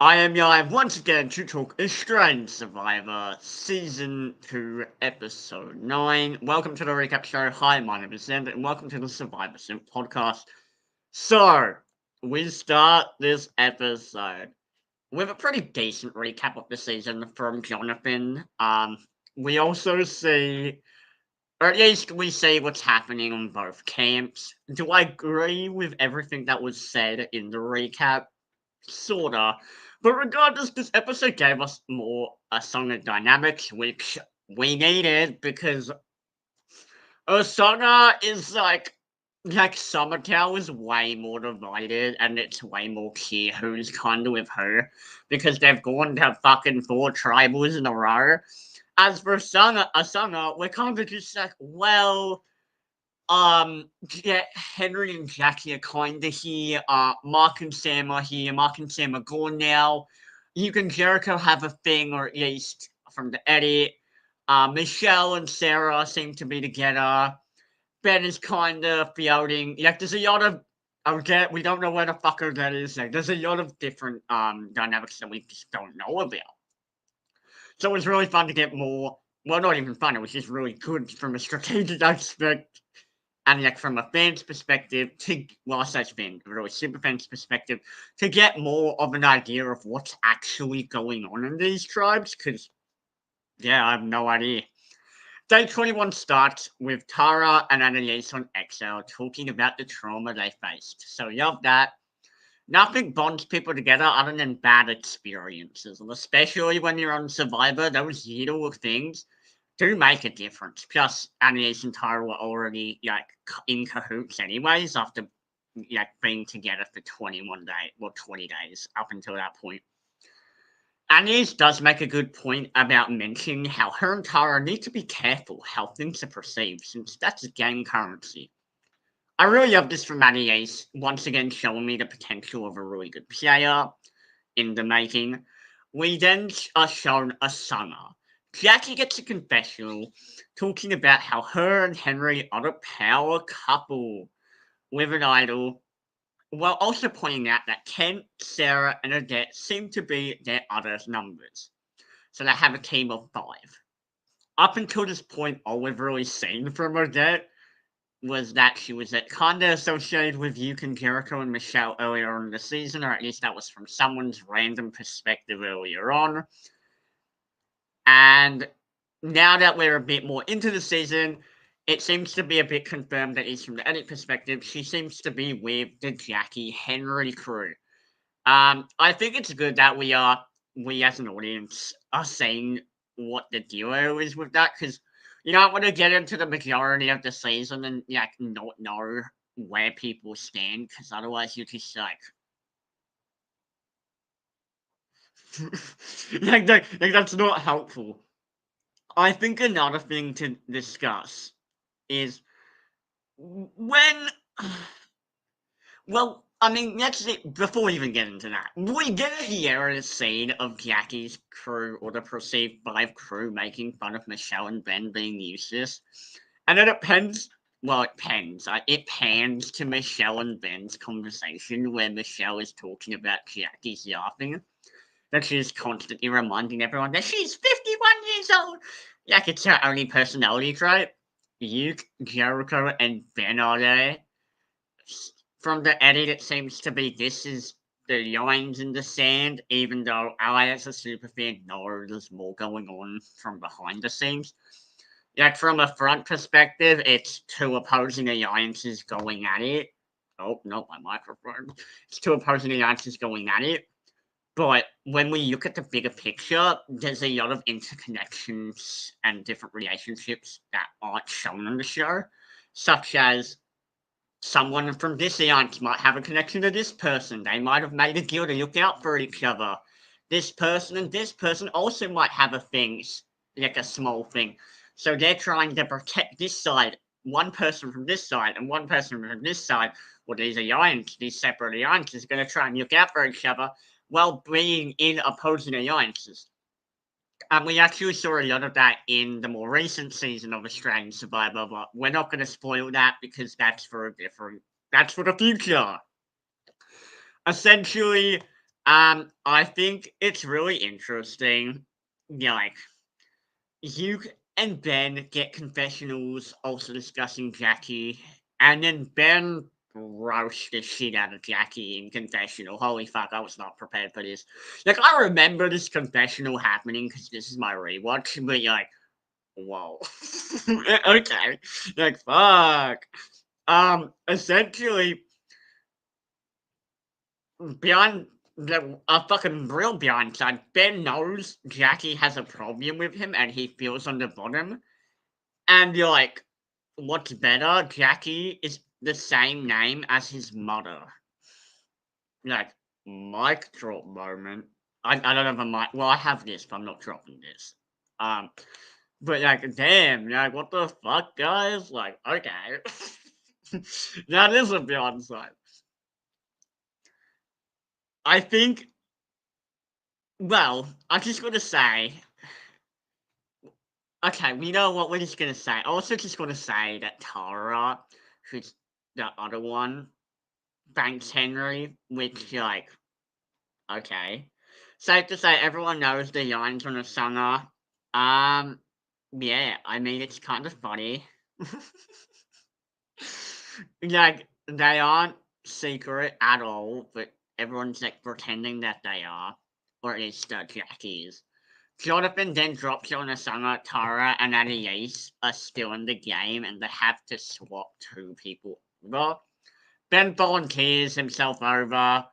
I am live once again to talk Australian Survivor Season 2, Episode 9. Welcome to the recap show. Hi, my name is Zen, and welcome to the Survivor Sim podcast. So, we start this episode with a pretty decent recap of the season from Jonathan. We also see, or at least we see what's happening on both camps. Do I agree with everything that was said in the recap? Sorta. But regardless, this episode gave us more Asana dynamics, which we needed because Asana is like Summertown is way more divided and it's way more clear who's kind of with who because they've gone to fucking 4 tribals in a row. As for Asana, we're kind of just like, well, yeah, Henry and Jackie are kinda here. Mark and Sam are here. Mark and Sam are gone now. You and Jericho have a thing, or at least from the edit. Michelle and Sarah seem to be together. Ben is kind of floating. Like, there's a lot of. We don't know where the fucker that is. Like, there's a lot of different dynamics that we just don't know about. So it was really fun to get more. Well, not even fun. It was just really good from a strategic aspect. And like from a fan's perspective, I say fan, really super fan's perspective, to get more of an idea of what's actually going on in these tribes, because yeah, I have no idea. Day 21 starts with Tara and Annalise on Exile talking about the trauma they faced. So you have that. Nothing bonds people together other than bad experiences, and especially when you're on Survivor, those little things do make a difference. Plus, Annalise and Tara were already in cahoots anyways after being together for 21 days, well, 20 days up until that point. Annalise does make a good point about mentioning how her and Tara need to be careful how things are perceived, since that's game currency. I really love this from Annalise, once again showing me the potential of a really good player in the making. We then are shown Asana. Jackie gets a confessional talking about how her and Henry are a power couple with an idol, while also pointing out that Kent, Sarah, and Odette seem to be their other numbers. So they have a team of 5. Up until this point, all we've really seen from Odette was that she was kind of associated with Yukon Jericho and Michelle earlier in the season, or at least that was from someone's random perspective earlier on. And now that we're a bit more into the season, it seems to be a bit confirmed, at least from the edit perspective, she seems to be with the Jackie Henry crew. I think it's good that we as an audience are seeing what the deal is with that, because you don't want to get into the majority of the season and not know where people stand, because otherwise you're just that's not helpful. I think another thing to discuss is when. Well, I mean, before we even get into that, we get here a scene of Jackie's crew, or the perceived 5 crew, making fun of Michelle and Ben being useless. And then it pans. Well, it pans. It pans to Michelle and Ben's conversation where Michelle is talking about Jackie's laughing. That she's constantly reminding everyone that she's 51 years old. Like it's her only personality trait. Luke, Jericho, and Ben are there. From the edit, it seems to be this is the lines in the sand, even though I, as a superfan, know there's more going on from behind the scenes. Like, from a front perspective, it's 2 opposing alliances going at it. Oh, not my microphone. It's 2 opposing alliances going at it. But when we look at the bigger picture, there's a lot of interconnections and different relationships that aren't shown on the show, such as someone from this alliance might have a connection to this person. They might have made a deal to look out for each other. This person and this person also might have a thing, like a small thing. So they're trying to protect this side, one person from this side and one person from this side. Well, these separate alliances, are going to try and look out for each other while being in opposing alliances. And we actually saw a lot of that in the more recent season of Australian Survivor, but we're not going to spoil that because that's for the future. Essentially, I think it's really interesting. Yeah, like you and Ben get confessionals also discussing Jackie, and then Ben roasts the shit out of Jackie in confessional. Holy fuck, I was not prepared for this. Like, I remember this confessional happening because this is my rewatch, but you're like, whoa. Okay. Like, fuck. Essentially, beyond a fucking real beyond side, Ben knows Jackie has a problem with him and he feels on the bottom. And you're like, what's better? Jackie is the same name as his mother. Like, mic drop moment. I don't have a mic. Well, I have this, but I'm not dropping this. Um, but like, damn, like, what the fuck, guys? Like, okay. That is a beyond side. I think, well, I'm just gonna say, okay, we know what we're just gonna say. Also, just gonna say that Tara, who's the other one, thanks Henry, which, like, okay. Safe to say, everyone knows the lines on the singer. Um, yeah, I mean, it's kind of funny. Like, they aren't secret at all, but everyone's like pretending that they are, or at least Jackie is. Jonathan then drops on a singer, Tara and Anais are still in the game, and they have to swap two people over. Ben volunteers himself over.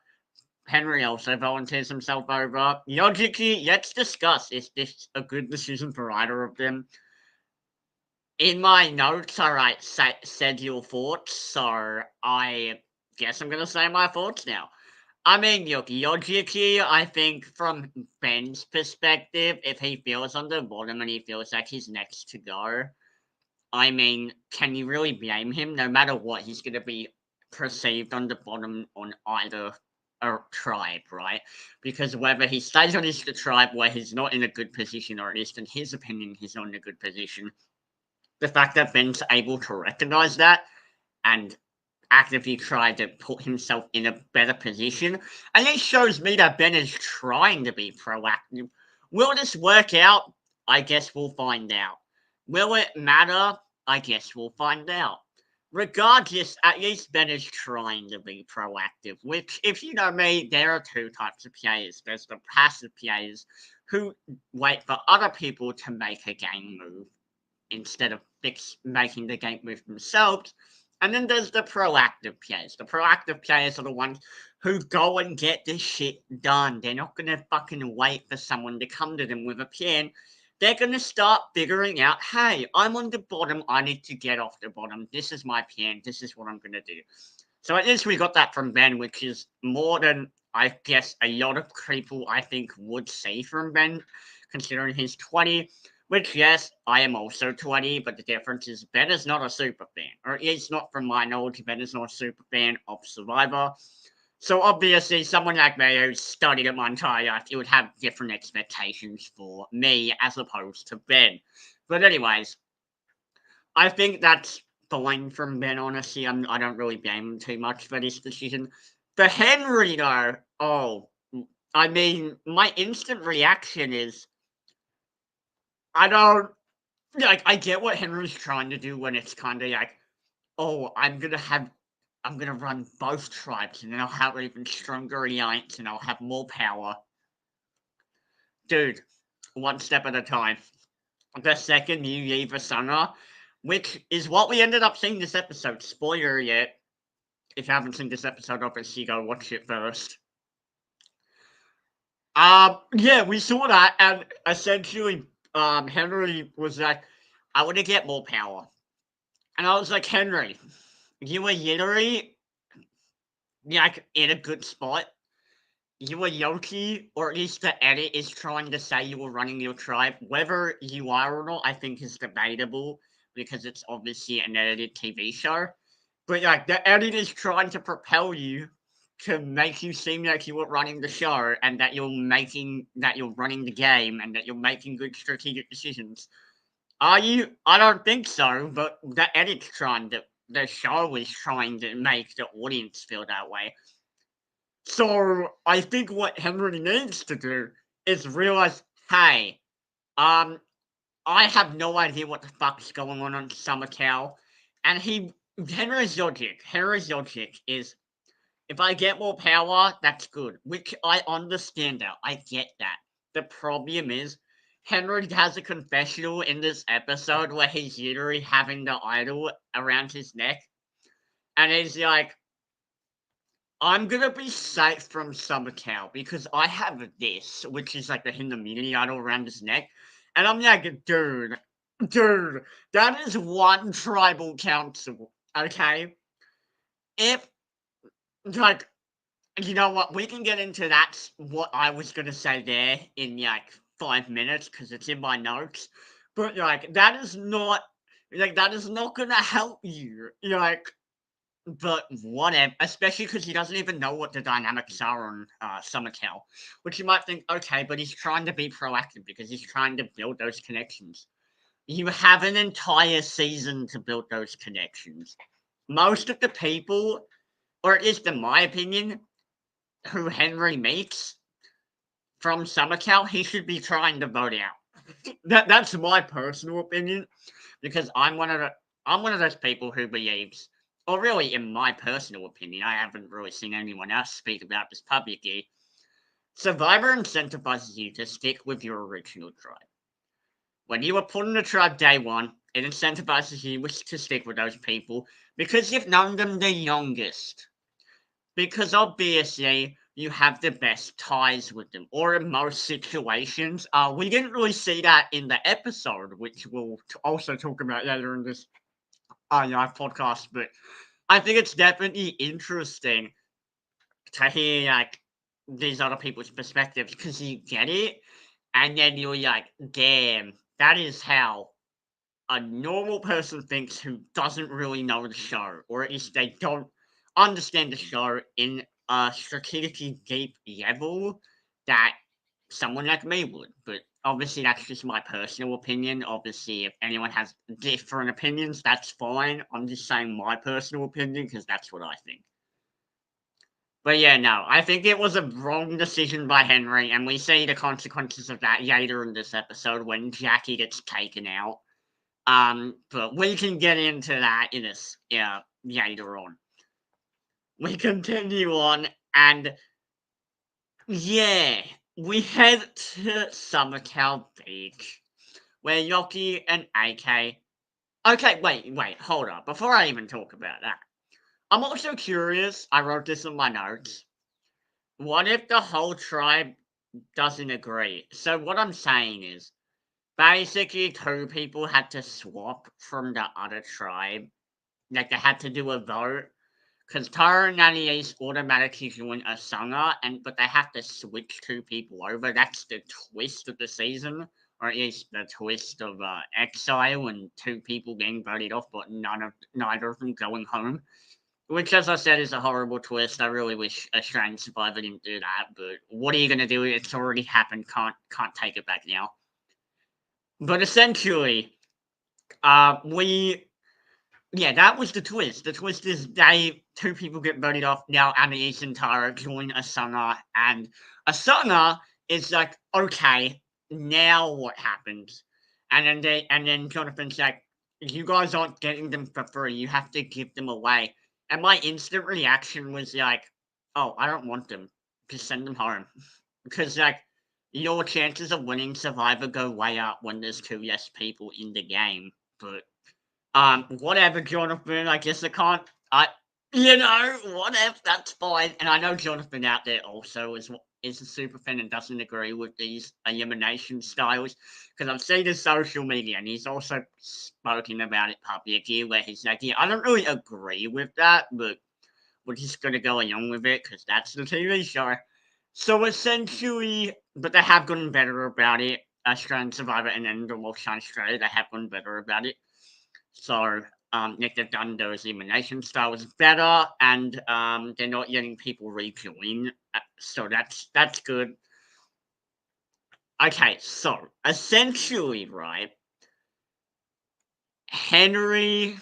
Henry also volunteers himself over. Logically, let's discuss, is this a good decision for either of them? In my notes, I write said your thoughts, so I guess I'm gonna say my thoughts now. I mean, look, logically, I think from Ben's perspective, if he feels on the bottom and he feels like he's next to go, I mean, can you really blame him? No matter what, he's gonna be perceived on the bottom on either tribe, right? Because whether he stays on his tribe where he's not in a good position, or at least in his opinion, he's not in a good position, the fact that Ben's able to recognize that and actively try to put himself in a better position, and it shows me that Ben is trying to be proactive. Will this work out? I guess we'll find out. Will it matter? I guess we'll find out. Regardless, at least Ben is trying to be proactive, which, if you know me, there are two types of players. There's the passive players who wait for other people to make a game move instead of making the game move themselves. And then there's the proactive players. The proactive players are the ones who go and get this shit done. They're not gonna fucking wait for someone to come to them with a plan. They're gonna start figuring out, hey, I'm on the bottom, I need to get off the bottom. This is my plan, this is what I'm gonna do. So at least we got that from Ben, which is more than I guess a lot of people I think would say from Ben, considering he's 20. Which, yes, I am also 20, but the difference is Ben is not a super fan, or at least not from my knowledge. Ben is not a super fan of Survivor. So obviously, someone like me who studied it my entire life, it would have different expectations for me as opposed to Ben. But anyways, I think that's fine from Ben, honestly. I don't really blame him too much for this decision. For Henry, though, oh, I mean, my instant reaction is I don't like. I get what Henry's trying to do when it's kind of like, oh, I'm gonna run both tribes, and then I'll have an even stronger alliance, and I'll have more power. Dude, one step at a time. The second you leave Asuna, which is what we ended up seeing this episode. Spoiler yet. If you haven't seen this episode, obviously go watch it first. Yeah, we saw that, and essentially, Henry was like, I want to get more power. And I was like, Henry, you were literally like in a good spot. You were Yoki, or at least the edit is trying to say you were running your tribe. Whether you are or not, I think is debatable because it's obviously an edited TV show. But like the edit is trying to propel you to make you seem like you were running the show and that you're running the game and that you're making good strategic decisions. Are you? I don't think so, but the edit's trying to, the show is trying to make the audience feel that way. So I think what Henry needs to do is realize, hey, um, I have no idea what the fuck's going on Summercow, and Henry's logic is, if I get more power, that's good, which I understand that. I get that. The problem is, Henry has a confessional in this episode where he's literally having the idol around his neck, and he's like, I'm gonna be safe from Summercow because I have this, which is like the Hinamini idol around his neck. And I'm like, dude, that is one tribal council, okay? If, like, you know what, we can get into what I was gonna say there in like 5 minutes because it's in my notes. But that is not gonna help you. But whatever, especially because he doesn't even know what the dynamics are on Summerkill, which you might think, okay, but he's trying to be proactive because he's trying to build those connections. You have an entire season to build those connections. Most of the people, or at least in my opinion, who Henry meets from Summerkill, he should be trying to vote out. That's my personal opinion because I'm one of those people who believes, or really, in my personal opinion, I haven't really seen anyone else speak about this publicly. Survivor incentivizes you to stick with your original tribe. When you were put in the tribe day one, it incentivizes you to stick with those people because you've known them the longest. Because obviously you have the best ties with them, or in most situations. We didn't really see that in the episode, which we'll also talk about later in this live podcast. But I think it's definitely interesting to hear like these other people's perspectives because you get it, and then you're like, damn, that is how a normal person thinks who doesn't really know the show, or at least they don't understand the show in a strategically deep level that someone like me would. But obviously, that's just my personal opinion. Obviously, if anyone has different opinions, that's fine. I'm just saying my personal opinion because that's what I think. But yeah, no, I think it was a wrong decision by Henry, and we see the consequences of that later in this episode when Jackie gets taken out. But we can get into that in later on. We continue on, and yeah, we head to Summercow Beach, where Yoki and AK. Okay, wait, hold up. Before I even talk about that, I'm also curious. I wrote this in my notes. What if the whole tribe doesn't agree? So what I'm saying is, basically, two people had to swap from the other tribe. Like they had to do a vote because Tara and Nani's automatically join Asanga, but they have to switch two people over. That's the twist of the season, or at least the twist of Exile and two people getting voted off, but neither of them going home. Which, as I said, is a horrible twist. I really wish Australian Survivor didn't do that, but what are you gonna do? It's already happened. Can't take it back now. But essentially, we yeah, that was the twist. The twist is two people get voted off. Now Anais and Tara join Asuna, and Asuna is like, okay, now what happens? And then Jonathan's like, you guys aren't getting them for free. You have to give them away. And my instant reaction was like, oh, I don't want them. Just send them home. Because like your chances of winning Survivor go way up when there's two less people in the game. But whatever, Jonathan. I guess I can't. Whatever. That's fine. And I know Jonathan out there also is a super fan and doesn't agree with these elimination styles because I've seen his social media and he's also spoken about it publicly where he's like, yeah, I don't really agree with that, but we're just gonna go along with it because that's the TV show. So essentially, but they have gotten better about it. Australian Survivor and then the Wolfshine Australia, they have gotten better about it. So, if they've done those elimination styles better, and they're not letting people rejoin, so that's good. Okay, so essentially, right, Henry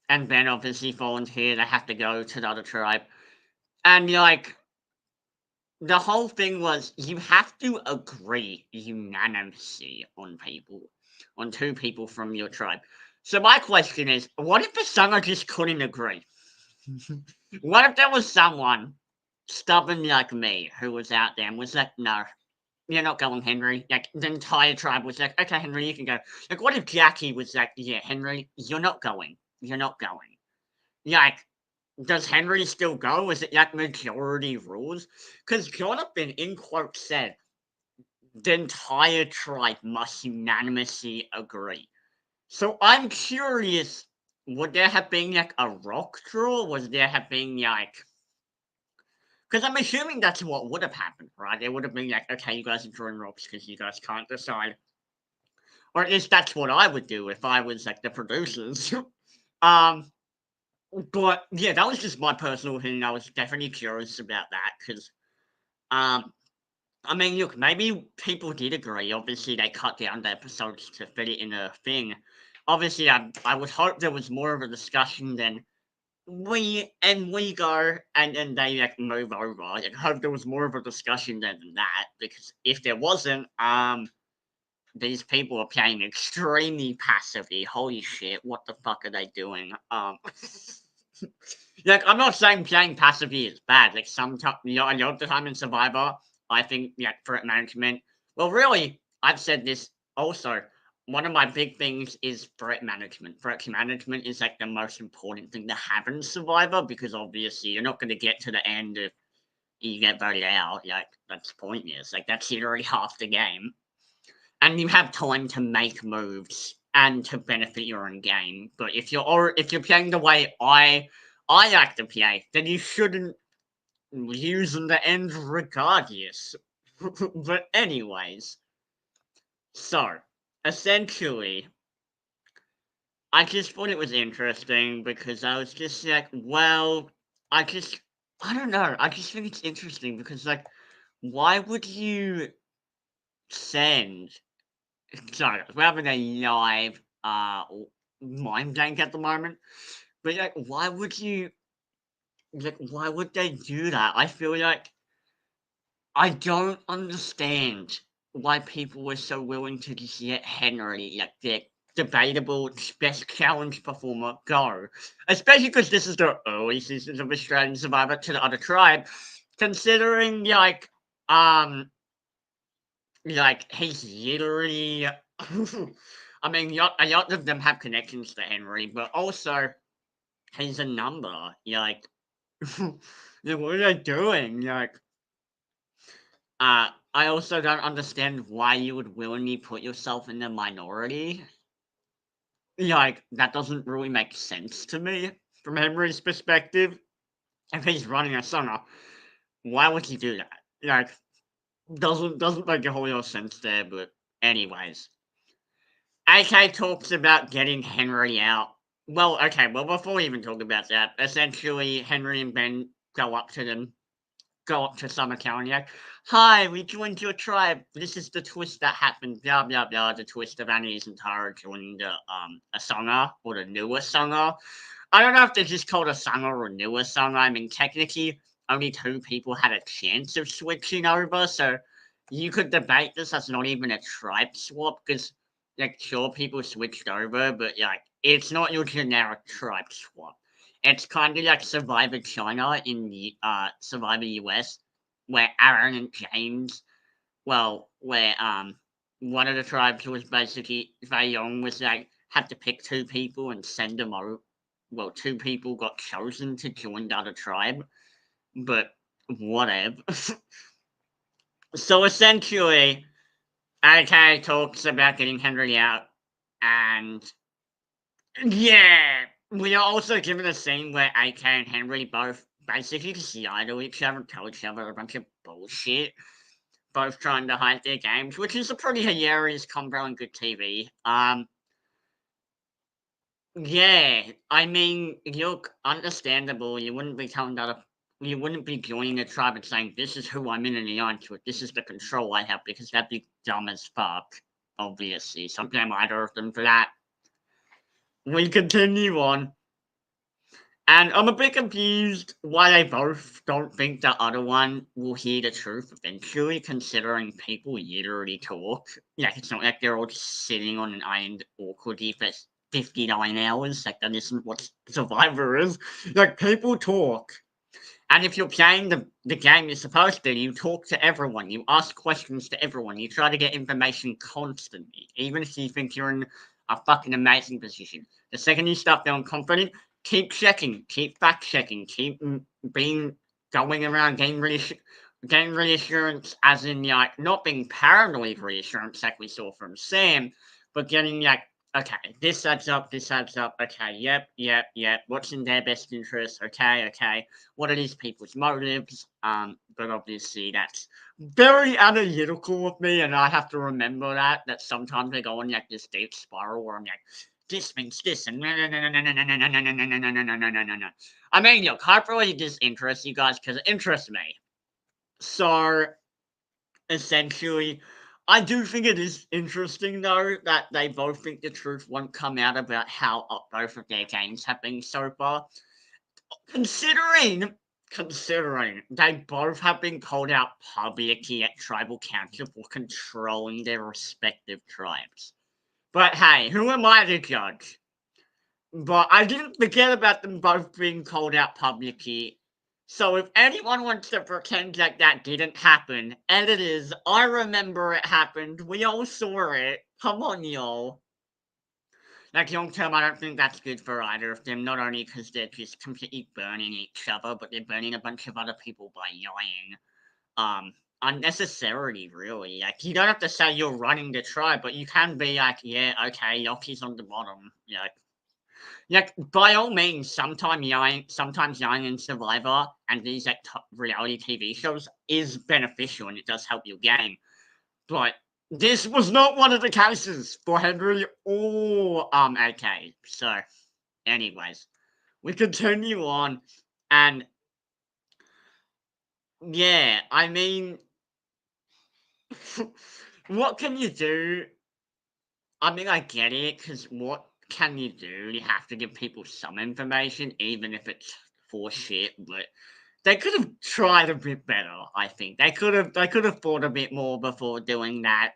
and Ben obviously volunteer. They have to go to the other tribe, and like the whole thing was you have to agree unanimously on two people from your tribe. So my question is, what if the singer just couldn't agree? What if there was someone stubborn like me who was out there and was like, no, you're not going, Henry. Like the entire tribe was like, okay, Henry, you can go. Like, what if Jackie was like, yeah, Henry, you're not going. You're not going. Like, does Henry still go? Is it like majority rules? Because Jonathan, in quote, said the entire tribe must unanimously agree. So I'm curious, would there have been like a rock draw? Was there have been like, because I'm assuming that's what would have happened, right? It would have been like, okay, you guys are drawing rocks because you guys can't decide. Or at least that's what I would do if I was like the producers. um, but yeah, that was just my personal opinion. I was definitely curious about that because, um, I mean, look, maybe people did agree. Obviously, they cut down the episodes to fit it in a thing. Obviously, I would hope there was more of a discussion than we go and then they like move over. Like, I hope there was more of a discussion than that because if there wasn't, these people are playing extremely passively. Holy shit, what the fuck are they doing? Like I'm not saying playing passively is bad. Like sometimes, a lot of the time in Survivor, I think like threat management. Well, really, I've said this also. One of my big things is threat management. Threat management is like the most important thing to have in Survivor because obviously you're not going to get to the end if you get voted out. Like that's pointless. Like that's literally half the game, and you have time to make moves and to benefit your own game. But if you're playing the way I like to play, then you shouldn't use in the end regardless. But anyways, so essentially, I just thought it was interesting because I was just like, well, I don't know. I just think it's interesting because like, why would you send sorry, we're having a live mind blank at the moment. But like, why would they do that? I feel like I don't understand why people were so willing to just let Henry, like the debatable best challenge performer, go. Especially because this is the early seasons of Australian Survivor to the other tribe. Considering um he's literally I mean, a lot of them have connections to Henry, but also he's a number. Like, what are they doing? I also don't understand why you would willingly put yourself in the minority. Like, that doesn't really make sense to me from Henry's perspective. If he's running a sauna, why would he do that? Like, doesn't make a whole lot of sense there. But anyways, AK talks about getting Henry out. Well, okay, well, before we even talk about that, essentially, Henry and Ben go up to Summer Cow and like, hi, we joined your tribe. This is the twist that happened, blah, blah, blah. The twist of Annie's and Tara joining a Sangha or the newer Sangha. I don't know if they're just called a Sangha or a newer Sangha. I mean, technically, only two people had a chance of switching over, so you could debate this as not even a tribe swap because like sure people switched over, but like it's not your generic tribe swap. It's kind of like Survivor China in the Survivor US, where Aaron and James, well, where one of the tribes was basically Young was like had to pick two people and send them over. Well, two people got chosen to join the other tribe, but whatever. So essentially, AK talks about getting Henry out, and yeah, we are also given a scene where AK and Henry both basically just lie to each other, tell each other a bunch of bullshit, both trying to hide their games, which is a pretty hilarious combo on good TV. Yeah, I mean, look, understandable. You wouldn't be joining a tribe and saying, "This is who I'm in an alliance with. This is the control I have," because that'd be dumb as fuck. Obviously, so blame either of them for that. We continue on. And I'm a bit confused why they both don't think the other one will hear the truth eventually, considering people literally talk. Like, it's not like they're all just sitting on an island awkwardly for 59 hours. Like, that isn't what Survivor is. Like, people talk. And if you're playing the game you're supposed to, you talk to everyone, you ask questions to everyone, you try to get information constantly, even if you think you're in a fucking amazing position. The second you start feeling confident, keep checking, keep fact checking, keep being going around getting reassurance, as in like not being paranoid reassurance like we saw from Sam, but getting like, okay, this adds up, okay, yep, what's in their best interest, okay, what are these people's motives? But obviously that's very analytical of me, and I have to remember that sometimes I go on like this deep spiral where I'm like, this means this, and no. I mean, look, hopefully this interests you guys because it interests me. So essentially, I do think it is interesting though that they both think the truth won't come out about how both of their games have been so far. Considering they both have been called out publicly at tribal council for controlling their respective tribes. But hey, who am I to judge? But I didn't forget about them both being called out publicly. So if anyone wants to pretend like that didn't happen, and it is, I remember it happened. We all saw it. Come on, y'all. Like, long term, I don't think that's good for either of them, not only because they're just completely burning each other, but they're burning a bunch of other people by lying. Unnecessarily, really. Like, you don't have to say you're running the tribe, but you can be like, yeah, okay, Yoki's on the bottom. Like, by all means, sometimes yelling in Survivor and these like reality TV shows is beneficial and it does help your game. But this was not one of the cases for Henry or AK. So, anyways, we continue on, and yeah, I mean, what can you do? I mean, I get it, because what can you do? You have to give people some information, even if it's for shit. But they could have tried a bit better. I think they could have thought a bit more before doing that.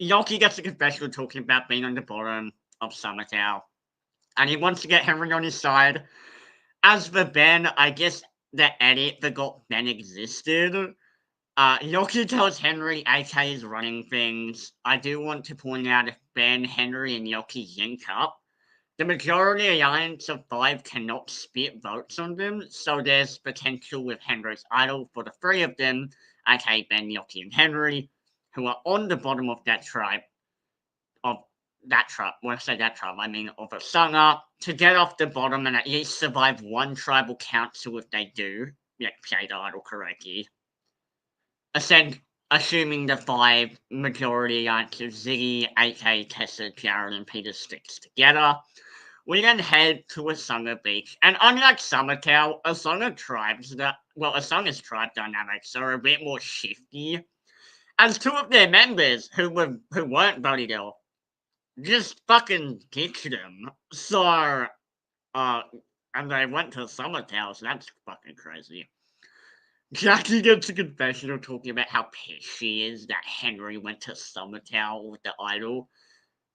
Yoki gets a confessional talking about being on the bottom of Summertown, and he wants to get Henry on his side. As for Ben, I guess the edit forgot Ben existed. Yoki tells Henry AK is running things. I do want to point out if Ben, Henry, and Yoki link up, the majority alliance of 5 cannot split votes on them, so there's potential with Henry's idol for the 3 of them, aka Ben, Yoki, and Henry, who are on the bottom of that tribe, when I say that tribe, I mean of Asanga, to get off the bottom and at least survive one tribal council if they do, play the idol correctly. Assuming the 5 majority answers Ziggy, AK, Tessa, Jared, and Peter sticks together. We then head to Asanga Beach, and unlike Summertown, Asanga's tribe dynamics are a bit more shifty, as 2 of their members who weren't voted off just fucking ditched them. So, and they went to Summertown, so that's fucking crazy. Jackie gets a confessional talking about how pissed she is that Henry went to Summertown with the idol,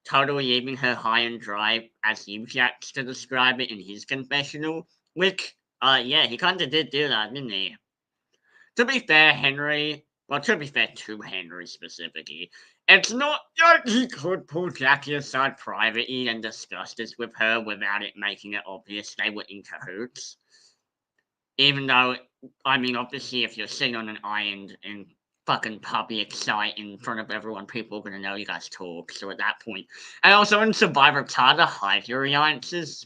totally leaving her high and dry, as he likes to describe it in his confessional. Which, yeah, he kind of did do that, didn't he? To be fair, to be fair to Henry specifically, it's not like he could pull Jackie aside privately and discuss this with her without it making it obvious they were in cahoots. Even though, I mean, obviously, if you're sitting on an island in fucking public sight in front of everyone, people are gonna know you guys talk. So at that point, and also in Survivor, it's hard to hide your alliances.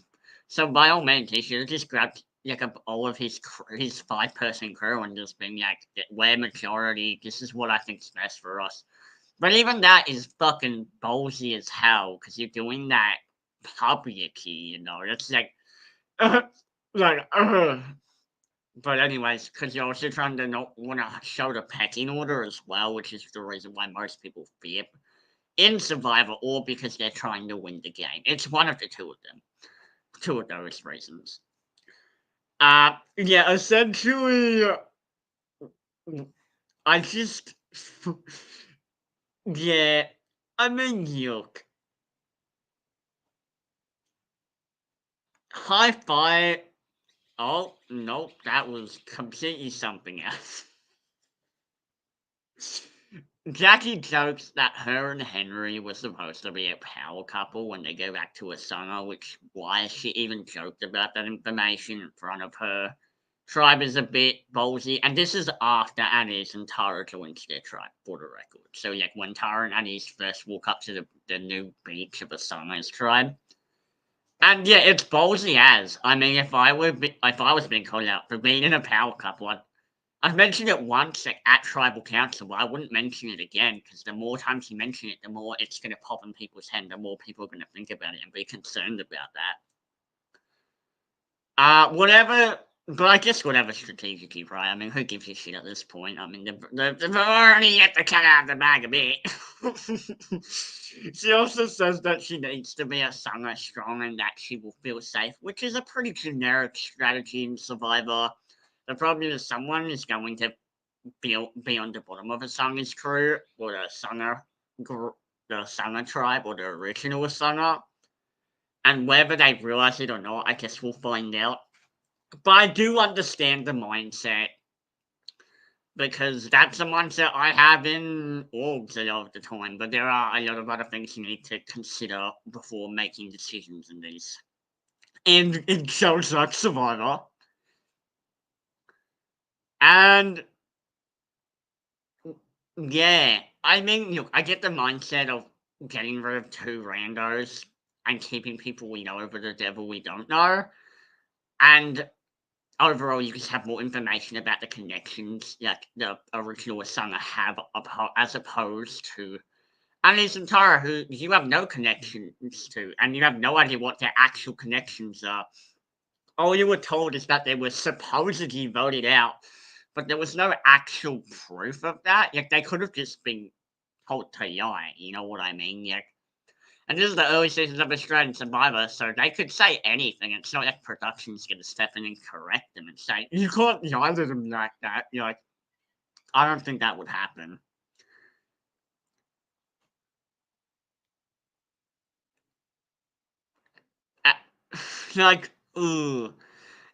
So by all means, he should have just grabbed like all of his 5-person crew and just been like, "We're majority. This is what I think's best for us." But even that is fucking ballsy as hell because you're doing that publicly. It's like, like. But anyways, because you're also trying to not want to show the pecking order as well, which is the reason why most people flip in Survivor, or because they're trying to win the game. It's one of the 2 of them. two of those reasons. Yeah, essentially, I just, yeah, I mean, look, Hi-Fi. Oh, nope, that was completely something else. Jackie jokes that her and Henry were supposed to be a power couple when they go back to Asuna, which why she even joked about that information in front of her. Tribe is a bit ballsy, and this is after Annie's and Tara joins their tribe, for the record. So, like, when Tara and Annie's first walk up to the new beach of Asuna's tribe. And yeah, it's ballsy as. I mean, if I was being called out for being in a power couple, I've mentioned it once at tribal council, but I wouldn't mention it again because the more times you mention it, the more it's going to pop in people's head, the more people are going to think about it and be concerned about that. Whatever, but I guess whatever strategically, right? I mean, who gives a shit at this point? I mean, they've already yet to cut out of the bag a bit. She also says that she needs to be a Sangha strong and that she will feel safe, which is a pretty generic strategy in Survivor. The problem is someone is going to be on the bottom of a Sanga's crew or the Sangha tribe or the original Sangha. And whether they realize it or not, I guess we'll find out. But I do understand the mindset because that's a mindset I have in orgs a lot of the time. But there are a lot of other things you need to consider before making decisions in these. And in shows like Survivor. And yeah, I mean, look, I get the mindset of getting rid of two randos and keeping people we know over the devil we don't know. And overall, you just have more information about the connections that the original Asana have as opposed to Anis and Tara, who you have no connections to, and you have no idea what their actual connections are. All you were told is that they were supposedly voted out, but there was no actual proof of that. Like, they could have just been told to lie, you know what I mean? Like, and this is the early seasons of Australian Survivor, so they could say anything. It's not like production's going to step in and correct them and say, you can't lie to them like that. You're like, I don't think that would happen. Uh, like, ooh.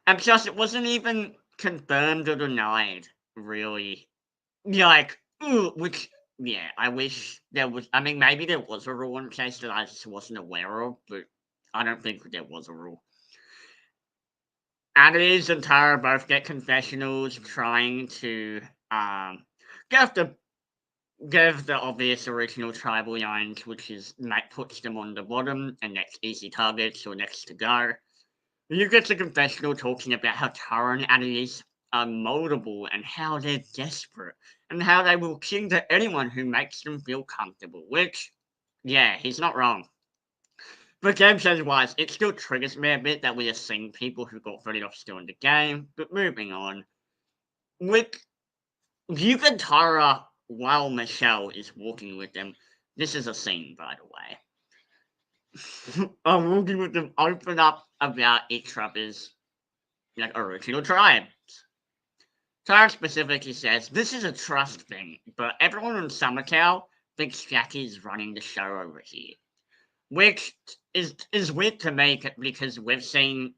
And plus, it wasn't even confirmed or denied, really. You're like, ooh, which, yeah, I wish there was. I mean, maybe there was a rule in case that I just wasn't aware of, but I don't think there was a rule. Annalise and Tara both get confessionals trying to give the give the obvious original tribal lines, which is that puts them on the bottom and next easy targets or next to go. You get the confessional talking about how Tara and Annalise are moldable and how they're desperate and how they will cling to anyone who makes them feel comfortable, which, yeah, he's not wrong. But game change wise, it still triggers me a bit that we are seeing people who got voted off still in the game. But moving on. With Yuka Tara while Michelle is walking with them, this is a scene, by the way. I'm walking with them, open up about each other's like original tribes. Tara specifically says this is a trust thing, but everyone in Summertown thinks Jackie's running the show over here. Which is weird to me because we've seen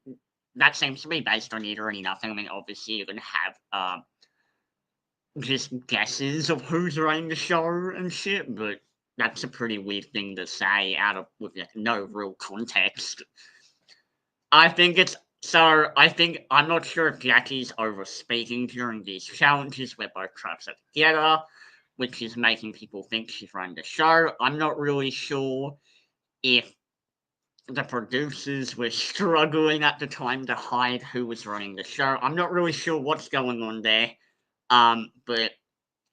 that seems to be based on literally nothing. I mean, obviously you're gonna have just guesses of who's running the show and shit, but that's a pretty weird thing to say out of with like, no real context. I think it's so. I think I'm not sure if Jackie's over speaking during these challenges where both tribes are together, which is making people think she's running the show. I'm not really sure if the producers were struggling at the time to hide who was running the show. I'm not really sure what's going on there. But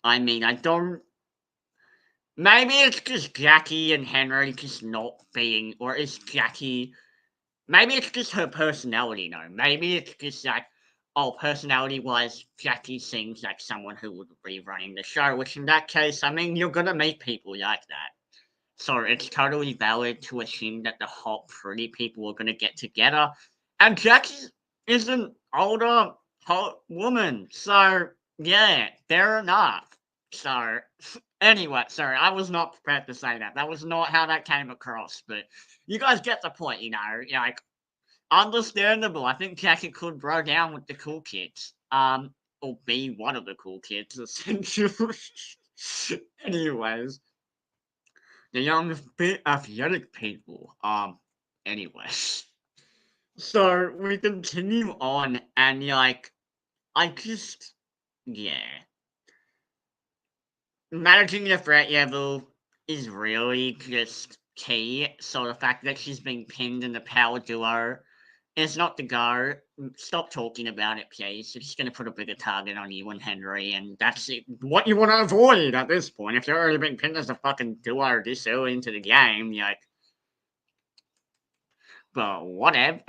I mean, I don't. Maybe it's just Jackie and Henry just not being, or is Jackie? Maybe it's just her personality. No, maybe it's just like, oh, personality-wise, Jackie seems like someone who would be running the show. Which in that case, I mean, you're gonna meet people like that. So it's totally valid to assume that the hot, pretty people are going to get together. And Jackie is an older, hot woman. So, yeah, fair enough. So, anyway, sorry, I was not prepared to say that. That was not how that came across. But you guys get the point, you know? Like, understandable. I think Jackie could bro down with the cool kids. Or be one of the cool kids, essentially. Anyways, the young, fit, athletic people. Anyways. So we continue on, and like, I just, yeah. Managing the threat level is really just key. So the fact that she's being pinned in the power duo is not the go. Stop talking about it, please. It's just going to put a bigger target on you and Henry, and that's it. What you want to avoid at this point. If you're already being pinned as a fucking duo this early into the game, you're like, but whatever.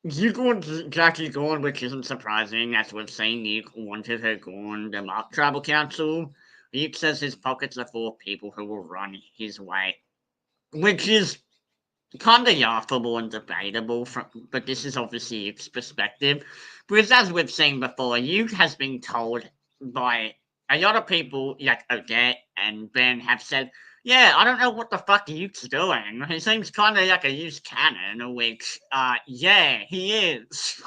You want Jackie gone, which isn't surprising, as we've seen. Nuke wanted her gone. The Mark Tribal Council. Nuke says his pockets are full of people who will run his way, which is kind of laughable and debatable. But this is obviously Nuke's perspective, because as we've seen before, Nuke has been told by a lot of people, like Odette and Ben, have said, yeah, I don't know what the fuck Yuke's doing. He seems kind of like a used cannon, which, yeah, he is.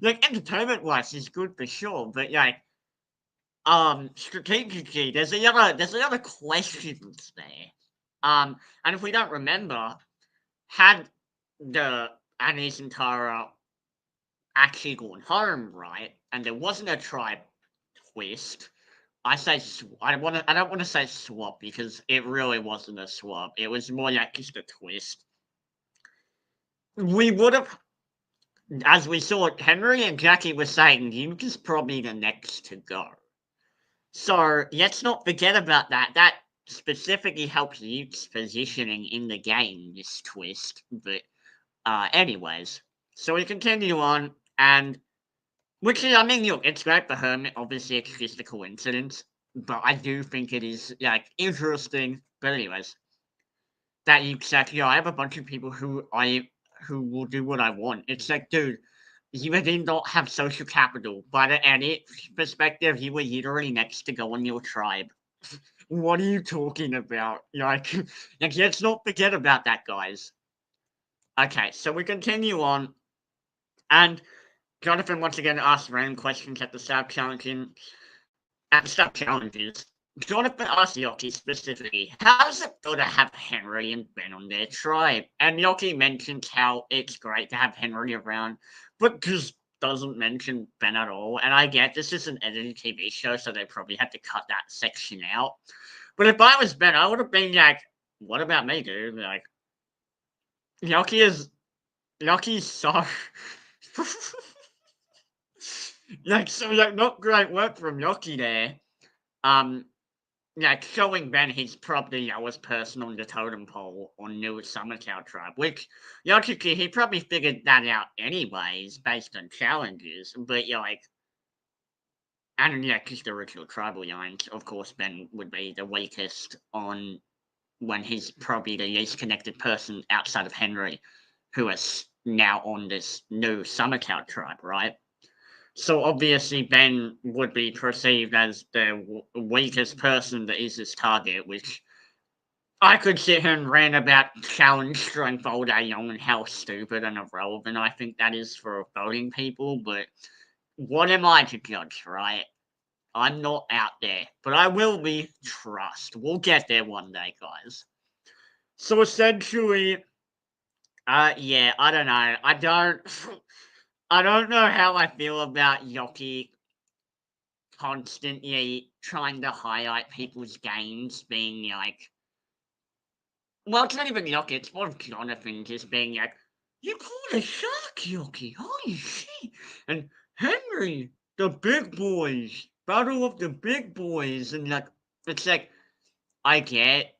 Like, entertainment-wise, he's good for sure, but, like, strategically, there's a lot of questions there. And if we don't remember, had the Anis and Tara actually gone home, right, and there wasn't a tribe twist, I don't want to say swap because it really wasn't a swap. It was more like just a twist. We would have, as we saw, Henry and Jackie were saying, Nuke is probably the next to go. So let's not forget about that. That specifically helps Nuke's positioning in the game. This twist, but anyways, so we continue on, and which is, I mean, look, it's great for him. Obviously, it's just a coincidence. But I do think it is, like, interesting. But anyways, that you said, I have a bunch of people who will do what I want. It's like, dude, you did not have social capital. By the edit perspective, you were literally next to go on your tribe. What are you talking about? Like, let's not forget about that, guys. Okay, so we continue on, and Jonathan once again asks random questions at the South Challenging at the South Challenges. Jonathan asked Yoki specifically, how does it feel to have Henry and Ben on their tribe? And Yoki mentions how it's great to have Henry around, but just doesn't mention Ben at all. And I get this is an edited TV show, so they probably had to cut that section out. But if I was Ben, I would have been like, what about me, dude? Like, Yoki's so... like, not great work from Yoki there. Like, showing Ben he's probably the lowest person on the totem pole on New Summercow Tribe, which, logically, he probably figured that out anyways, based on challenges, but, like, and, yeah, because the original tribal lines, of course, Ben would be the weakest on when he's probably the least connected person outside of Henry, who is now on this new Summercow Tribe, right? So obviously Ben would be perceived as the weakest person that is his target, which I could sit here and rant about challenge strength all day long and how stupid and irrelevant I think that is for voting people, but what am I to judge, right? I'm not out there, but I will be, trust. We'll get there one day, guys. So essentially, yeah, I don't know. I don't know how I feel about Yoki constantly trying to highlight people's games being like, well, it's not even Yoki, it's more of Jonathan just being like, you called a shark, Yoki, holy shit. And Henry, the big boys, battle of the big boys. And like, it's like, I get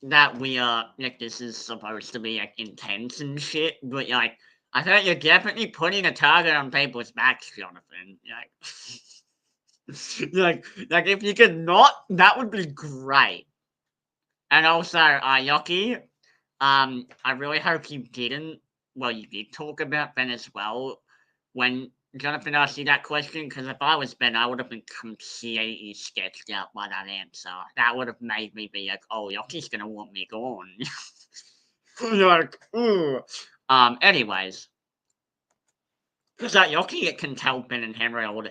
that we are, like, this is supposed to be like intense and shit, but like, I thought you're definitely putting a target on people's backs, Jonathan. Like, like if you could not, that would be great. And also, Yoki, I really hope you didn't. Well, you did talk about Ben as well when Jonathan asked you that question. Because if I was Ben, I would have been completely sketched out by that answer. That would have made me be like, "Oh, Yoki's gonna want me gone." Like, ooh. Anyways, because that Yoki, it can tell Ben and Henry all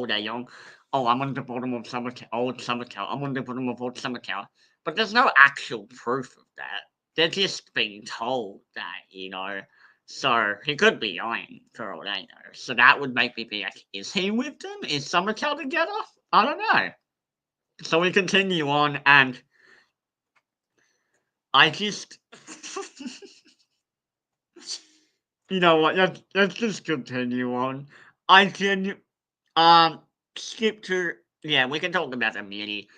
day young. Oh, I'm on the bottom of old Summer Tower. I'm on the bottom of old Summer Tower. But there's no actual proof of that. They're just being told that, So he could be lying for all they know. So that would make me be like, is he with them? Is Summer Tower together? I don't know. So we continue on, and I just. You know what? Let's just continue on. I can skip to we can talk about immunity.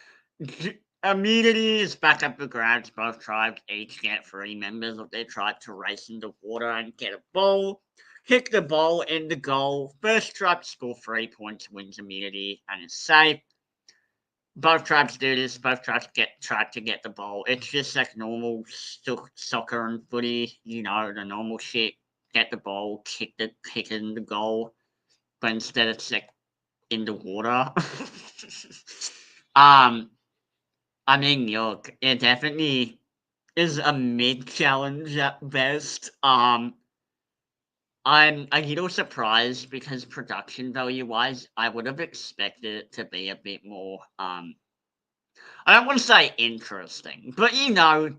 Immunity is back up for grabs. Both tribes each get 3 members of their tribe to race in the water and get a ball. Kick the ball in the goal. First tribe to score 3 points wins immunity and is safe. Both tribes do this. Both tribes try to get the ball. It's just like normal soccer and footy. The normal shit. Get the ball, kick it in the goal. But instead, it's like in the water. I mean, look, it definitely is a mid challenge at best. I'm a little surprised because production value wise, I would have expected it to be a bit more I don't want to say interesting, but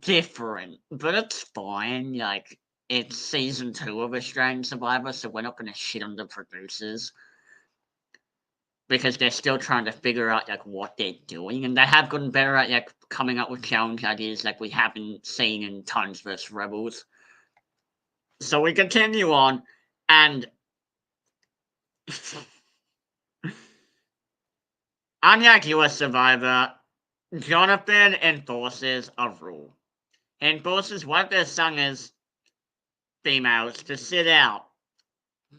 different. But it's fine. Like it's season 2 of Australian Survivor, so we're not gonna shit on the producers because they're still trying to figure out like what they're doing, and they have gotten better at like coming up with challenge ideas like we haven't seen in Tons vs Rebels. So we continue on, and unlike US Survivor, Jonathan enforces a rule. He enforces one of their singers females to sit out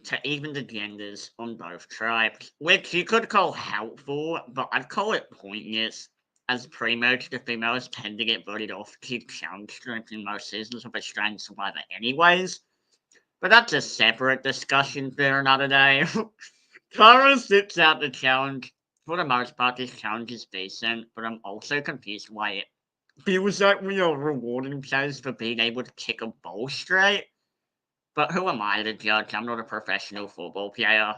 to even the genders on both tribes, which you could call helpful, but I'd call it pointless, as pre-merge the females tend to get voted off to challenge strength in most seasons of Australian Survivor anyways. But that's a separate discussion for another day. Tara sits out the challenge. For the most part, this challenge is decent, but I'm also confused why it feels like we are rewarding players for being able to kick a ball straight. But who am I to judge? I'm not a professional football player.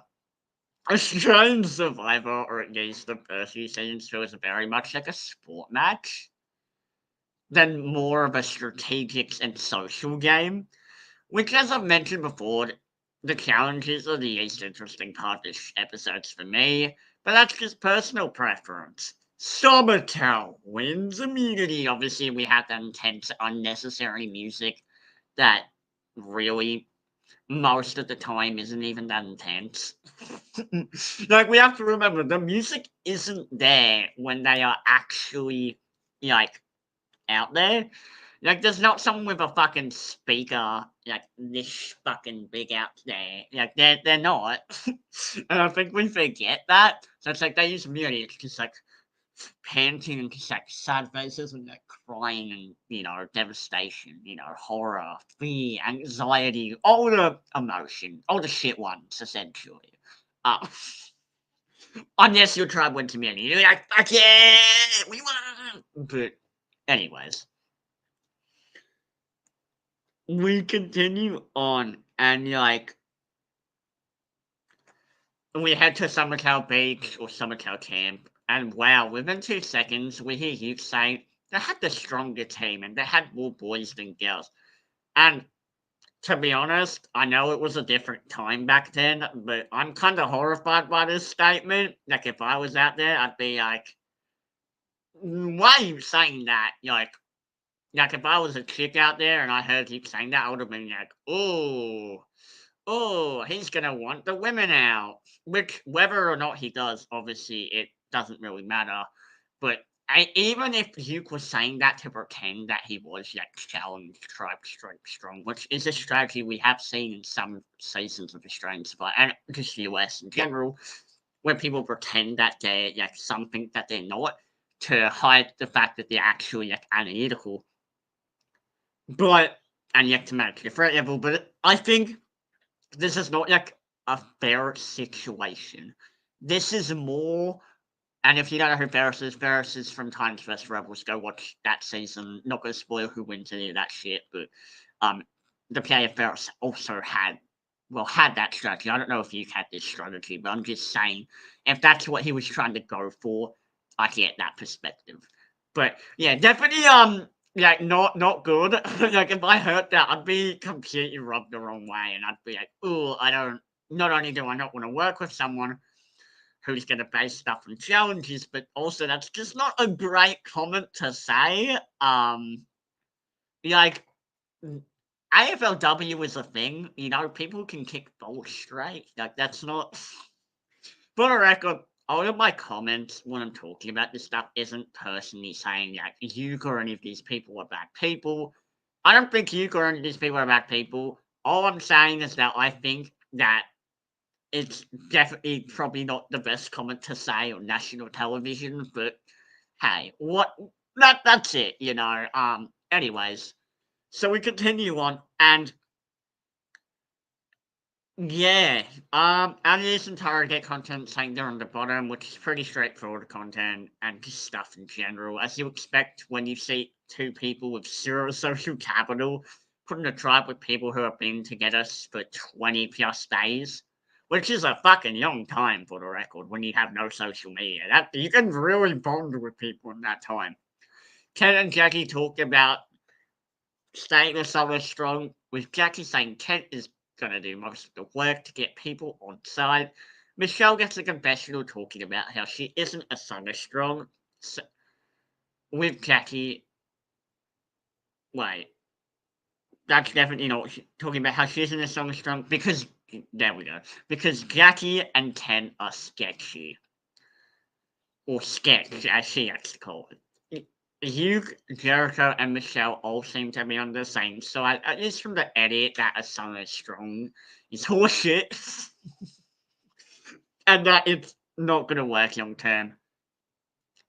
Australian Survivor, or at least the first few seasons, feels very much like a sport match than more of a strategic and social game. Which, as I've mentioned before, the challenges are the least interesting part of this episodes for me, but that's just personal preference. Somertel wins immunity. Obviously, we have that intense, unnecessary music that really most of the time isn't even that intense. Like we have to remember the music isn't there when they are actually like out there. Like there's not someone with a fucking speaker like this fucking big out there. Like they're not. And I think we forget that. So it's like they use music, it's just like panting and just like sad faces and like crying and devastation, horror, fear, anxiety, all the emotion, all the shit ones essentially. Uh, unless your tribe went to me and you're like, fuck yeah, we won. But anyways, we continue on and like we head to Summertown Beach or Summertown Camp, and wow, within 2 seconds, we hear you say they had the stronger team and they had more boys than girls. And to be honest, I know it was a different time back then, but I'm kind of horrified by this statement. Like, if I was out there, I'd be like, why are you saying that? Like if I was a chick out there and I heard you saying that, I would have been like, oh, he's gonna want the women out. Which, whether or not he does, obviously, it doesn't really matter. But even if Duke was saying that to pretend that he was like challenge tribe strong, which is a strategy we have seen in some seasons of Australian Survivor and just US in general, where people pretend that they're like something that they're not to hide the fact that they're actually like analytical. But and yet to make it threat level. But I think this is not like a fair situation. This is more, and if you don't know who Ferris is from Titans vs Rebels. Go watch that season. Not gonna spoil who wins any of that shit, but the player Ferris also had that strategy. I don't know if you had this strategy, but I'm just saying if that's what he was trying to go for, I get that perspective. But yeah, definitely like not good. Like if I heard that, I'd be completely rubbed the wrong way, and I'd be like, oh, I don't. Not only do I not want to work with someone who's going to base stuff on challenges, but also that's just not a great comment to say. Like AFLW is a thing, people can kick balls straight. Like that's not. For the record, all of my comments when I'm talking about this stuff isn't personally saying like you or any of these people are bad people. I don't think you or any of these people are bad people. All I'm saying is that I think that it's definitely probably not the best comment to say on national television, but hey, that's it, anyways. So we continue on and yeah, Alias and Tara get content saying they're on the bottom, which is pretty straightforward content and just stuff in general, as you expect when you see two people with zero social capital putting a tribe with people who have been together for 20 plus days, which is a fucking long time for the record when you have no social media. That you can really bond with people in that time. Ken and Jackie talked about staying with someone strong, with Jackie saying Kent is gonna do most of the work to get people on side. Michelle gets a confessional talking about how she isn't a Summer Strong. So, with Jackie, wait, that's definitely not talking about how she isn't a Summer Strong because there we go. Because Jackie and Ken are sketchy, or sketch as she likes to call it. Hugh, Jericho, and Michelle all seem to be on the same side, at least from the edit that a Summer Strong is horseshit. And that it's not going to work long term.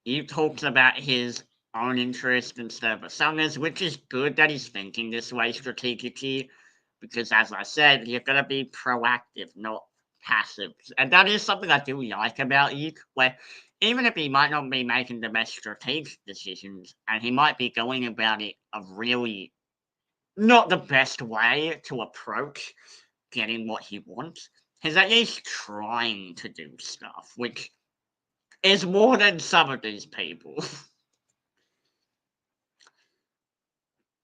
He talks about his own interest instead of Asana's, which is good that he's thinking this way strategically, because as I said, you're going to be proactive, not passive. And that is something I do like about Ike, where even if he might not be making the best strategic decisions, and he might be going about it a really not the best way to approach getting what he wants, he's at least trying to do stuff, which is more than some of these people.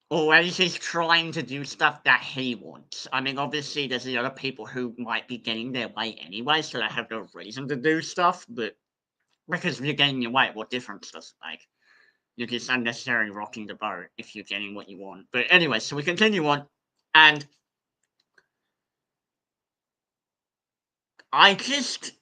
Or at least he's trying to do stuff that he wants. I mean, obviously, there's the other people who might be getting their way anyway, so they have no reason to do stuff, but because if you're getting your way, what difference does it make? You're just unnecessarily rocking the boat if you're getting what you want. But anyway, so we continue on, and I just.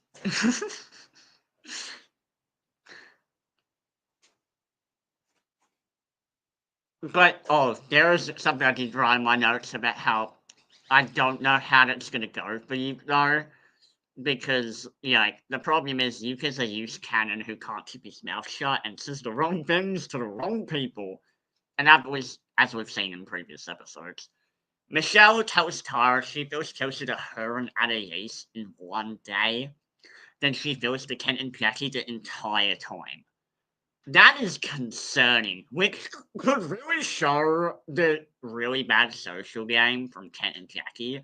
But there is something I did write in my notes about how I don't know how that's gonna go for you though, because like the problem is Yuka's a use cannon who can't keep his mouth shut and says the wrong things to the wrong people, and that was as we've seen in previous episodes. Michelle tells Tara she feels closer to her and Anais in one day than she feels to Kent and Jackie the entire time. That is concerning, which could really show the really bad social game from Kent and Jackie.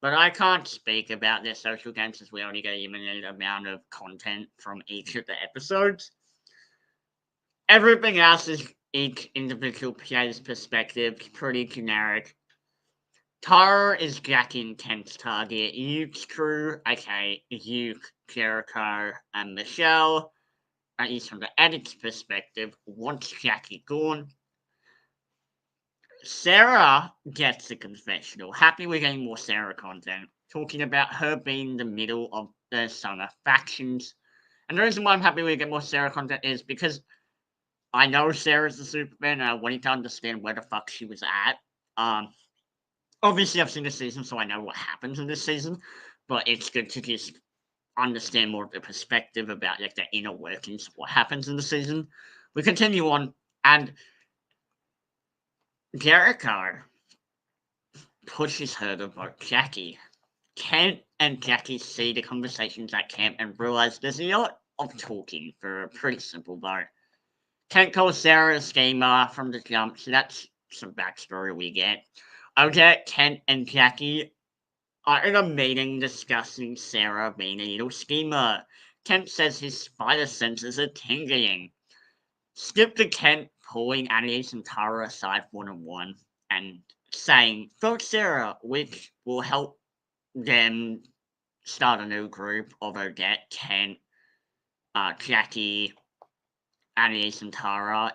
But I can't speak about their social game since we only get a limited amount of content from each of the episodes. Everything else is each individual player's perspective, pretty generic. Tara is Jackie and Kent's target. Yuke's crew, okay, Yuke, Jericho, and Michelle, at least from the edit's perspective, wants Jackie gone. Sarah gets the confessional. Happy we're getting more Sarah content. Talking about her being the middle of the summer factions. And the reason why I'm happy we get more Sarah content is because I know Sarah's the Superman and I wanted to understand where the fuck she was at. Obviously I've seen this season, so I know what happens in this season. But it's good to just understand more of the perspective about like the inner workings of what happens in the season. We continue on, and Jericho pushes her to vote Jackie. Kent and Jackie see the conversations at camp and realize there's a lot of talking for a pretty simple vote. Kent calls Sarah a schemer from the jump, so that's some backstory we get. Okay, Kent and Jackie are in a meeting discussing Sarah being a little schemer. Kent says his spider senses are tingling. Skip to Kent pulling Annie's and Tara aside one on one and saying, vote Sarah, which will help them start a new group of Odette, Kent, Jackie, Annie's and Tara,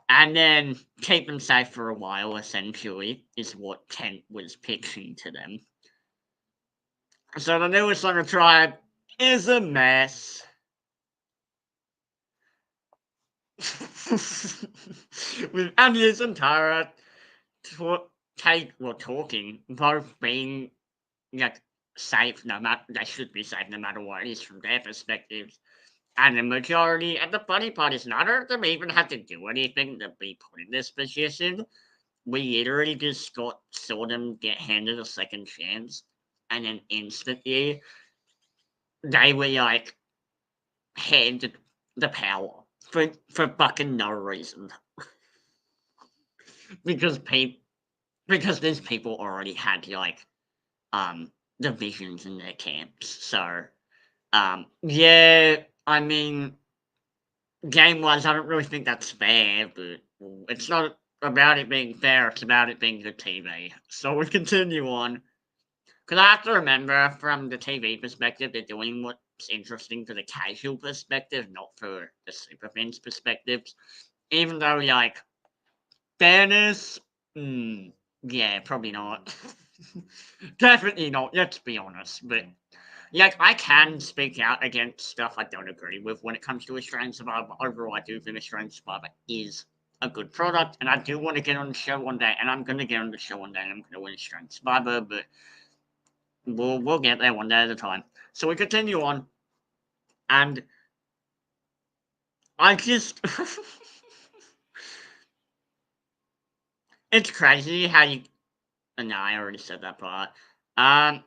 and then keep them safe for a while, essentially, is what Kent was pitching to them. So the newest on the tribe is a mess. With Agnes and Tara talking, both being like safe, no matter they should be safe no matter what it is from their perspectives. And the majority, and the funny part is none of them even had to do anything to be put in this position. We literally just saw them get handed a second chance, and then instantly they were like handed the power for fucking no reason. because people because these people already had like divisions in their camps. So yeah, I mean game wise I don't really think that's fair, but it's not about it being fair, it's about it being good TV. So we continue on. Because I have to remember from the TV perspective, they're doing what's interesting for the casual perspective, not for the superfans perspectives. Even though, like, fairness, yeah, probably not. Definitely not, let's be honest. But, like, I can speak out against stuff I don't agree with when it comes to Australian Survivor. Overall, I do think Australian Survivor is a good product, and I do want to get on the show one day, and I'm going to get on the show one day, and I'm going to win Australian Survivor, but we'll get there one day at a time. So we continue on, and I just it's crazy how you. No, I already said that part. Um,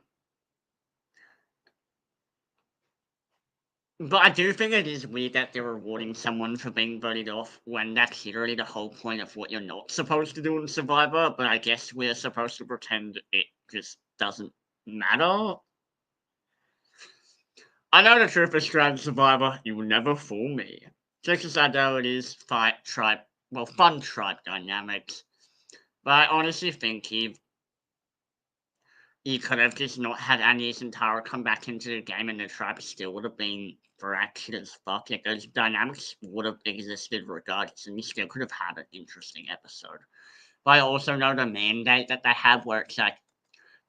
but I do think it is weird that they're rewarding someone for being voted off when that's literally the whole point of what you're not supposed to do in Survivor. But I guess we're supposed to pretend it just doesn't matter. I know the truth, Australian Survivor. You will never fool me. Just as I know it is fun tribe dynamics. But I honestly think you could have just not had Agnes and Tara come back into the game and the tribe still would have been fractured as fuck. Like those dynamics would have existed regardless, and you still could have had an interesting episode. But I also know the mandate that they have where it's like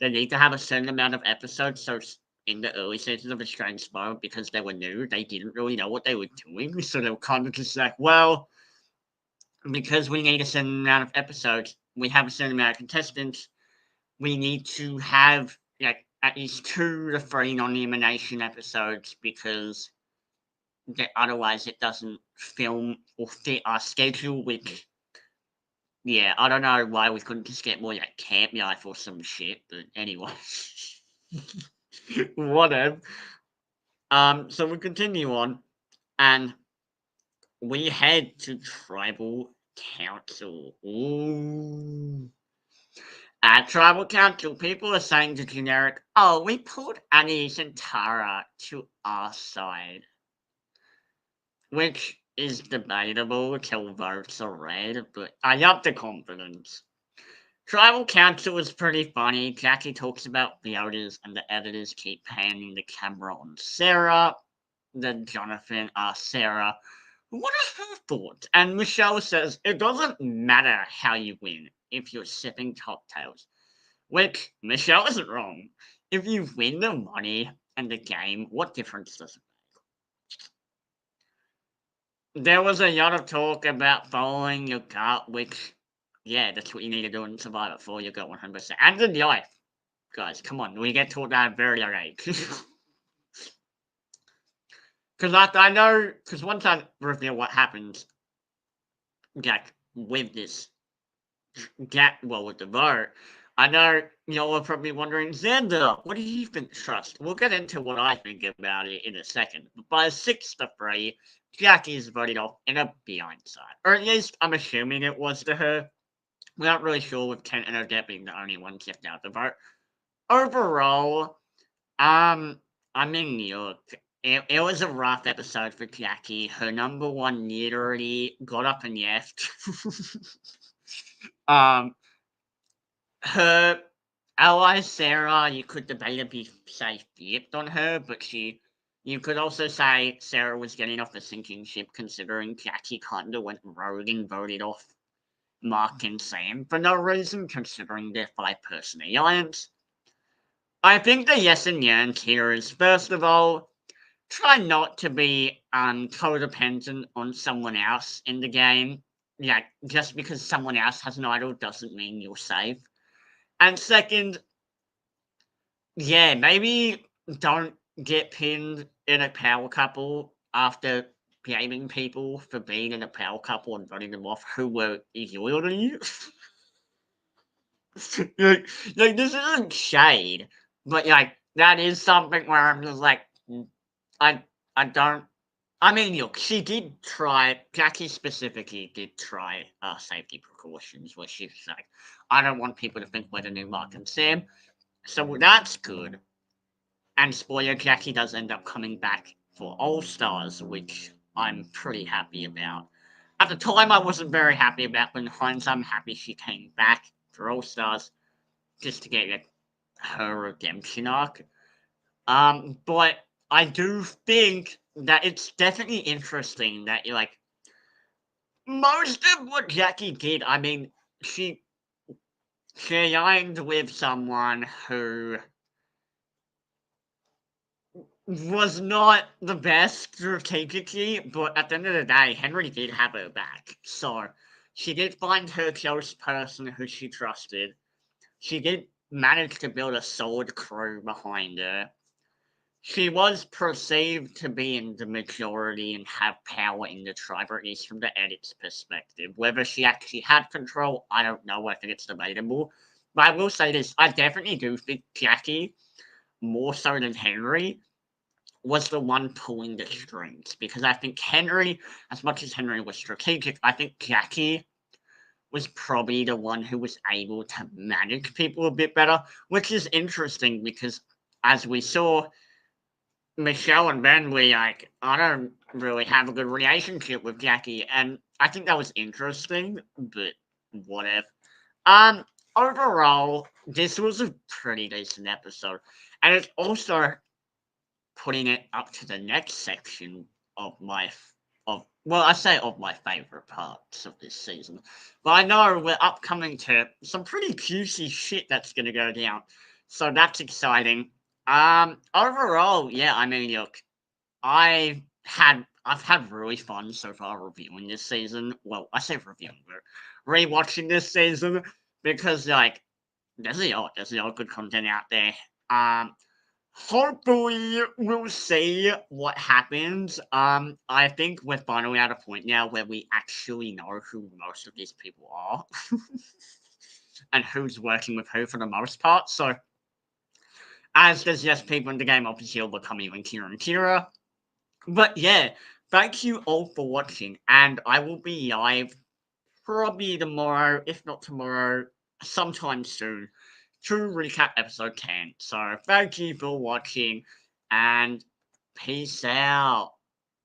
they need to have a certain amount of episodes. So in the early seasons of Australian Survivor, because they were new, they didn't really know what they were doing. So they were kind of just like, well, because we need a certain amount of episodes, we have a certain amount of contestants, we need to have like at least 2 to 3 non-elimination episodes because otherwise it doesn't film or fit our schedule. Which, yeah, I don't know why we couldn't just get more like Camp Life or some shit. But anyway, whatever. So we continue on, and we head to Tribal Council. Ooh. At Tribal Council, people are saying to generic, oh, we pulled Anis and Tara to our side. Which is debatable till votes are read, but I love the confidence. Tribal Council is pretty funny. Jackie talks about the voters and the editors keep panning the camera on Sarah. Then Jonathan asks Sarah, what are her thoughts? And Michelle says, it doesn't matter how you win if you're sipping cocktails. Which, Michelle isn't wrong. If you win the money and the game, what difference does it make? There was a lot of talk about following your gut, which, yeah, that's what you need to do in Survivor for your gut 100%. And in life. Guys, come on, we get told that very young age. Because I know, because once I reveal what happens, like, with this, with the vote, I know y'all are probably wondering, Xander, what do you think trust? We'll get into what I think about it in a second. But by 6-3, Jackie is voted off in a blindside. Or at least I'm assuming it was to her. We're not really sure with Kent and Odette being the only ones left out the vote. Overall, I mean, look, it was a rough episode for Jackie. Her number one literally got up and left. um, her ally Sarah, you could debatably say flipped on her, but you could also say Sarah was getting off a sinking ship, considering Jackie kinda went rogue and voted off Mark and Sam for no reason, considering their 5-person alliance. I think the yes and yearns here is, first of all, try not to be codependent on someone else in the game. Yeah, just because someone else has an idol doesn't mean you're safe. And second, yeah, maybe don't get pinned in a power couple after blaming people for being in a power couple and voting them off who were loyal to you. like, this isn't shade, but like that is something where I'm just like, I I don't. I mean, look, she did try. Jackie specifically did try safety precautions, where she's like, I don't want people to think we're the new Mark and Sam, so that's good. And spoiler, Jackie does end up coming back for All Stars, which I'm pretty happy about. At the time, I wasn't very happy about, but in hindsight, I'm happy she came back for All Stars just to get her redemption arc. But I do think that it's definitely interesting that you're like most of what Jackie did. I mean, she she aligned with someone who was not the best strategically, but at the end of the day, Henry did have her back. So she did find her close person who she trusted. She did manage to build a solid crew behind her. She was perceived to be in the majority and have power in the tribe, or at least from the edit's perspective. Whether she actually had control, I don't know. I think it's debatable. But I will say this, I definitely do think Jackie, more so than Henry, was the one pulling the strings. Because I think Henry, as much as Henry was strategic, I think Jackie was probably the one who was able to manage people a bit better, which is interesting because, as we saw, Michelle and Ben, I don't really have a good relationship with Jackie, and I think that was interesting, but whatever. Um, Overall, this was a pretty decent episode, and it's also putting it up to the next section of I say of my favorite parts of this season, but I know we're upcoming to some pretty juicy shit that's gonna go down, so that's exciting. Overall, yeah, I mean, look, I've had really fun so far reviewing this season. Well, I say reviewing, but rewatching this season because like there's a lot of good content out there. Um, Hopefully we'll see what happens. I think we're finally at a point now where we actually know who most of these people are and who's working with who for the most part. So as there's less people in the game, obviously it'll become even Kira and Kira. But yeah, thank you all for watching, and I will be live probably tomorrow, if not tomorrow, sometime soon, to recap episode 10. So thank you for watching, and peace out.